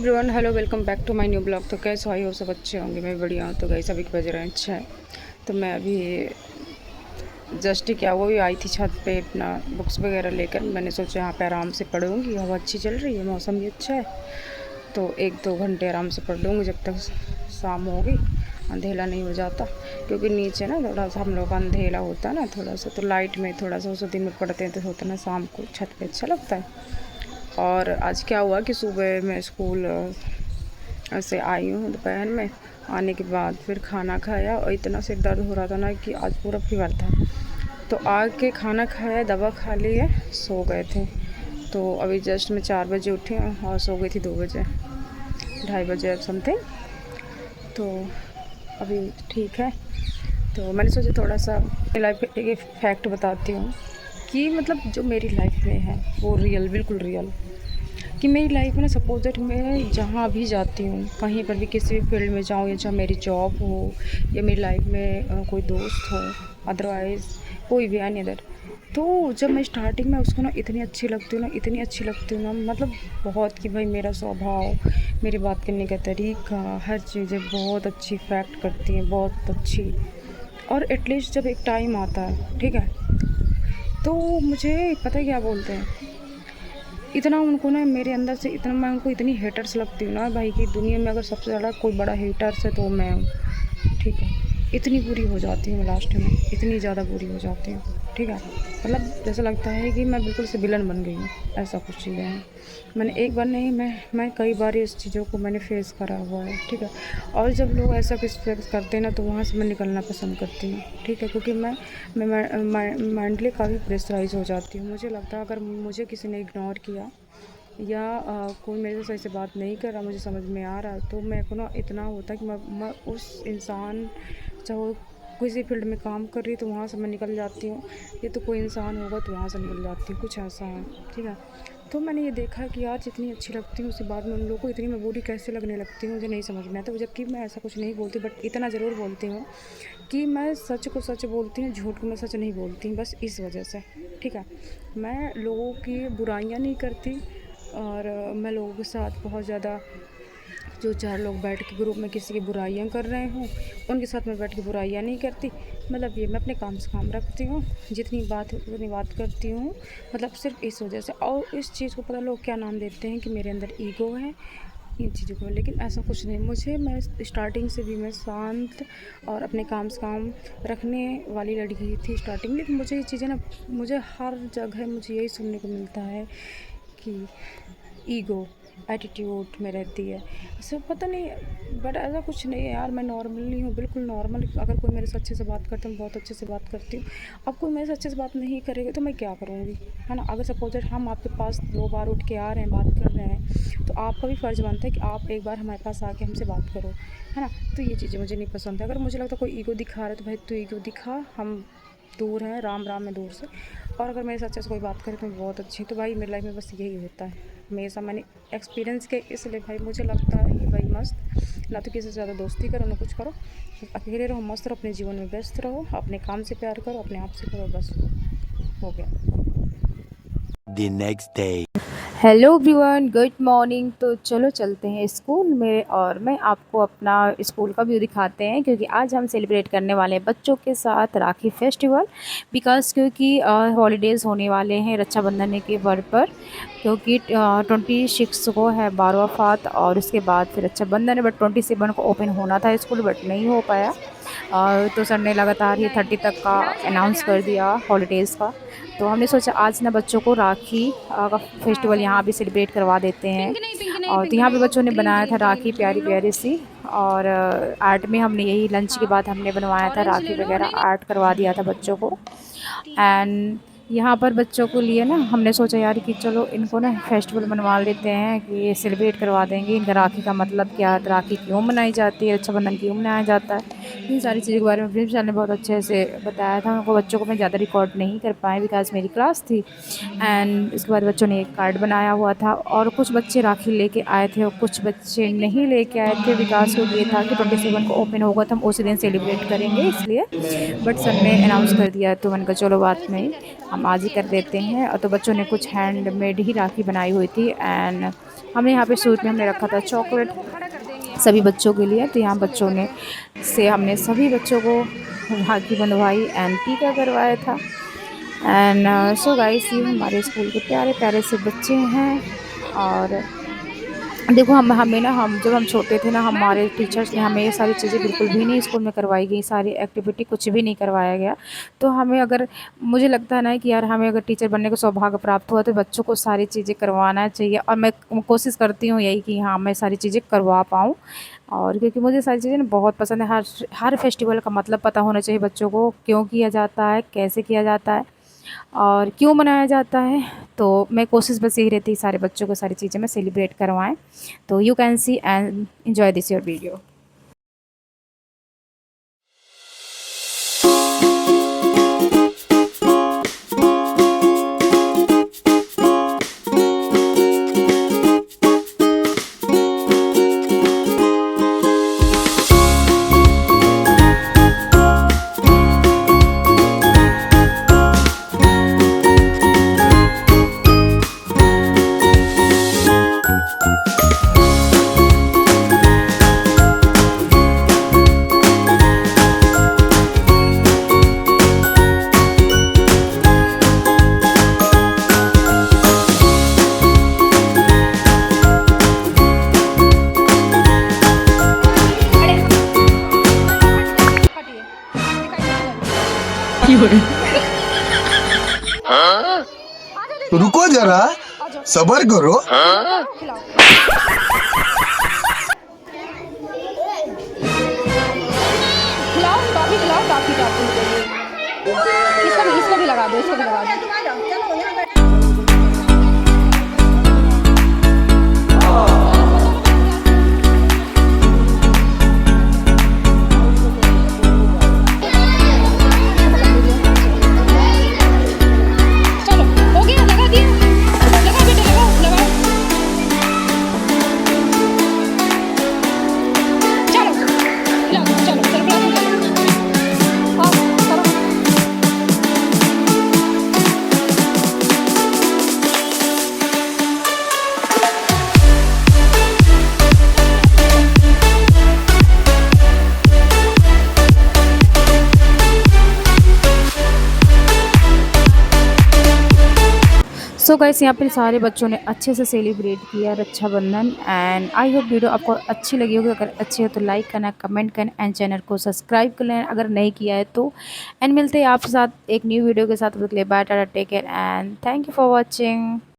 Everyone, hello, welcome back to my new blog. तो कैसे आई हो सब? अच्छे होंगे, मैं बढ़िया हूँ। तो गई सभी के बज रहे हैं अच्छा है। तो मैं अभी जस्ट क्या वो भी आई थी छत पे अपना बुक्स वगैरह लेकर। मैंने सोचा यहाँ पे आराम से पढ़ूँगी, हवा अच्छी चल रही है, मौसम भी अच्छा है, तो 1-2 घंटे आराम से पढ़ लूँगी जब तक शाम होगी, अंधेला नहीं हो जाता। क्योंकि नीचे ना थोड़ा सा हम लोग का अंधेला होता है ना थोड़ा सा, तो लाइट में थोड़ा सा उस दिन में पढ़ते हैं तो होता ना, शाम को छत पे अच्छा लगता है। और आज क्या हुआ कि सुबह मैं स्कूल से आई हूँ, दोपहर में आने के बाद फिर खाना खाया और इतना सिर दर्द हो रहा था ना कि आज पूरा फीवर था। तो आके खाना खाया, दवा खा ली है, सो गए थे। तो अभी जस्ट मैं 4 बजे उठी हूँ और सो गई थी 2 बजे, 2:30 बजे समथिंग। तो अभी ठीक है। तो मैंने सोचा थोड़ा सा लाइफ का एक फैक्ट बताती हूँ कि मतलब जो मेरी लाइफ में है वो रियल, बिल्कुल रियल। कि मेरी लाइफ में ना, सपोज दैट मैं जहाँ भी जाती हूँ, कहीं पर भी किसी भी फील्ड में जाऊँ, या चाहे मेरी जॉब हो या मेरी लाइफ में कोई दोस्त हो, अदरवाइज़ कोई भी एनी अदर, तो जब मैं स्टार्टिंग में उसको ना इतनी अच्छी लगती हूँ ना, इतनी अच्छी लगती हूँ ना, मतलब बहुत, कि भाई मेरा स्वभाव, मेरी बात करने का तरीका, हर चीज़ें बहुत अच्छी फैक्ट करती हैं, बहुत अच्छी। और एटलीस्ट जब एक टाइम आता है, ठीक है, तो मुझे पता है क्या बोलते हैं, इतना उनको ना मेरे अंदर से, इतना मैं उनको इतनी हेटर्स लगती हूँ ना भाई, कि दुनिया में अगर सबसे ज़्यादा कोई बड़ा हेटर्स है तो मैं हूँ, ठीक है। इतनी बुरी हो जाती हूँ मैं लास्ट में, इतनी ज़्यादा बुरी हो जाती हूँ, ठीक है। मतलब जैसा लगता है कि मैं बिल्कुल से विलन बन गई हूँ, ऐसा कुछ चीज़ें हैं। मैंने एक बार नहीं, मैं कई बार इस चीज़ों को मैंने फेस करा हुआ है, ठीक है। और जब लोग ऐसा कुछ फेस करते हैं ना, तो वहाँ से मैं निकलना पसंद करती हूँ, ठीक है। क्योंकि मैं मेंटली काफ़ी प्रेशराइज़ हो जाती हूँ। मुझे लगता है अगर मुझे किसी ने इग्नोर किया या कोई मेरे से सही से बात नहीं कर रहा, मुझे समझ में आ रहा, तो मेरे को ना इतना होता है कि मैं उस इंसान, चाहे वो किसी फील्ड में काम कर रही, तो वहाँ से मैं निकल जाती हूँ। ये तो कोई इंसान होगा तो वहाँ से निकल जाती हूँ, कुछ ऐसा है, ठीक है। तो मैंने ये देखा कि यार जितनी अच्छी लगती हूँ उसके बाद में उन लोगों को इतनी मैं बुरी कैसे लगने लगती हूँ, मुझे नहीं समझ में आता। तो जबकि मैं ऐसा कुछ नहीं बोलती, बट इतना ज़रूर बोलती हूँ कि मैं सच को सच बोलती हूँ, झूठ को मैं सच नहीं बोलती हूँ, बस इस वजह से, ठीक है। मैं लोगों की बुराइयाँ नहीं करती, और मैं लोगों के साथ बहुत ज़्यादा, जो 4 लोग बैठ के ग्रुप में किसी की बुराइयां कर रहे हों, उनके साथ मैं बैठ के बुराइयां नहीं करती। मतलब ये मैं अपने काम से काम रखती हूँ, जितनी बात है उतनी बात करती हूँ, मतलब सिर्फ इस वजह से। और इस चीज़ को पता लोग क्या नाम देते हैं कि मेरे अंदर ईगो है, इन चीज़ों को, लेकिन ऐसा कुछ नहीं। मैं स्टार्टिंग से भी मैं शांत और अपने काम से काम रखने वाली लड़की थी स्टार्टिंग, लेकिन मुझे ये चीज़ें ना, मुझे हर जगह मुझे यही सुनने को मिलता है कि ईगो, एटीट्यूड में रहती है। ऐसा पता नहीं, बट ऐसा कुछ नहीं है यार, मैं नॉर्मली हूँ, बिल्कुल नॉर्मल। अगर कोई मेरे से अच्छे से बात करता है, मैं बहुत अच्छे से बात करती हूँ। अब कोई मेरे से अच्छे से बात नहीं करेगा तो मैं क्या करूँगी, है ना। अगर सपोज हम आपके पास 2 बार उठ के आ रहे हैं, बात कर रहे हैं, तो आपका भी फ़र्ज़ बनता है कि आप एक बार हमारे पास आके हमसे बात करो, है ना। तो ये चीज़ें मुझे नहीं पसंद है। अगर मुझे लगता है कोई ईगो दिखा रहा है, तो भाई तू ईगो दिखा, हम दूर हैं, राम राम में दूर से। और अगर मेरे से अच्छे से कोई बात करे तो मैं बहुत अच्छी हूँ। तो भाई मेरी लाइफ में बस यही होता है हमेशा, मैंने एक्सपीरियंस किया, इसलिए भाई मुझे लगता है कि भाई मस्त, ना तो किसी से ज़्यादा दोस्ती करो ना कुछ करो, अकेले रहो, मस्त रहो, अपने जीवन में व्यस्त रहो, अपने काम से प्यार करो, अपने आप से करो, बस हो गया। The next day. Hello everyone, good morning. तो चलो चलते हैं स्कूल में, और मैं आपको अपना स्कूल का व्यू दिखाते हैं, क्योंकि आज हम सेलिब्रेट करने वाले हैं बच्चों के साथ राखी फेस्टिवल। क्योंकि हॉलीडेज़ होने वाले हैं रक्षाबंधन के पर्व पर, क्योंकि 26 को है 12वां फात, और उसके बाद फिर रक्षाबंधन है। बट 27 को ओपन होना था स्कूल, बट नहीं हो पाया। तो सर ने लगातार ये 30 तक का अनाउंस कर दिया हॉलीडेज़ का। तो हमने सोचा आज ना बच्चों को राखी का फेस्टिवल यहाँ भी सेलिब्रेट करवा देते हैं। और तो यहाँ पे बच्चों ने बनाया था राखी, प्यारी प्यारी सी। और आर्ट में हमने यही लंच के बाद हमने बनवाया था राखी वगैरह, आर्ट करवा दिया था बच्चों को। एंड यहाँ पर बच्चों को लिए ना हमने सोचा यार कि चलो इनको ना फेस्टिवल मनवा लेते हैं, कि ये सेलिब्रेट करवा देंगे। इनका राखी का मतलब क्या है, राखी क्यों मनाई जाती है, रक्षाबंधन क्यों मनाया जाता है, इन सारी चीज़ों के बारे में प्रिंसिपल ने बहुत अच्छे से बताया था। उनको बच्चों को मैं ज़्यादा रिकॉर्ड नहीं कर पाए बिकॉज मेरी क्लास थी। एंड इसके बाद बच्चों ने एक कार्ड बनाया हुआ था, और कुछ बच्चे राखी लेके आए थे और कुछ बच्चे नहीं लेके आए थे। विकास को ये था कि 27 को ओपन होगा तो हम उसी दिन सेलिब्रेट करेंगे इसलिए, बट सर ने अनाउंस कर दिया तो मैंने कहा चलो बात नहीं, हम आज ही कर देते हैं। और तो बच्चों ने कुछ हैंडमेड ही राखी बनाई हुई थी, एंड हमने यहाँ पे स्वीट में हमने रखा था चॉकलेट सभी बच्चों के लिए। तो यहाँ बच्चों ने से हमने सभी बच्चों को राखी बंधवाई एंड टीका करवाया था। एंड सो गाइस, ये हमारे स्कूल के प्यारे प्यारे से बच्चे हैं। और देखो हमें ना, हम जब हम छोटे थे ना, हमारे टीचर्स ने हमें ये सारी चीज़ें बिल्कुल भी नहीं स्कूल में करवाई गई, सारी एक्टिविटी कुछ भी नहीं करवाया गया। तो हमें अगर, मुझे लगता है ना कि यार हमें अगर टीचर बनने का सौभाग्य प्राप्त हुआ तो बच्चों को सारी चीज़ें करवाना चाहिए। और मैं कोशिश करती हूँ यही कि हाँ, मैं सारी चीज़ें करवा पाऊँ। और क्योंकि मुझे सारी चीज़ें ना बहुत पसंद है। हर फेस्टिवल का मतलब पता होना चाहिए बच्चों को, क्यों किया जाता है, कैसे किया जाता है और क्यों मनाया जाता है। तो मैं कोशिश बस यही रहती है सारे बच्चों को सारी चीज़ें मैं सेलिब्रेट करवाएं। तो you can see and enjoy this your video. रुको जरा, सबर करो। खिलाओ टॉफी, खिलाओ टॉफी टॉफी। इसको भी लगा दो, इसको भी लगा दो। चलो हो गया, लगा दिया, लगा बेटा, लगाओ लगाओ। चलो खिला दो, चलो चलो खिला दो। हाँ करो। सो गाइस, यहाँ पर सारे बच्चों ने अच्छे से सेलिब्रेट किया Rakshabandhan. And I hope video आपको अच्छी लगी होगी। अगर अच्छी हो तो लाइक करना, कमेंट करना एंड चैनल को सब्सक्राइब कर लेना अगर नहीं किया है तो। एंड मिलते हैं आपके साथ एक न्यू वीडियो के साथ। Bye tata, take care and thank you for watching.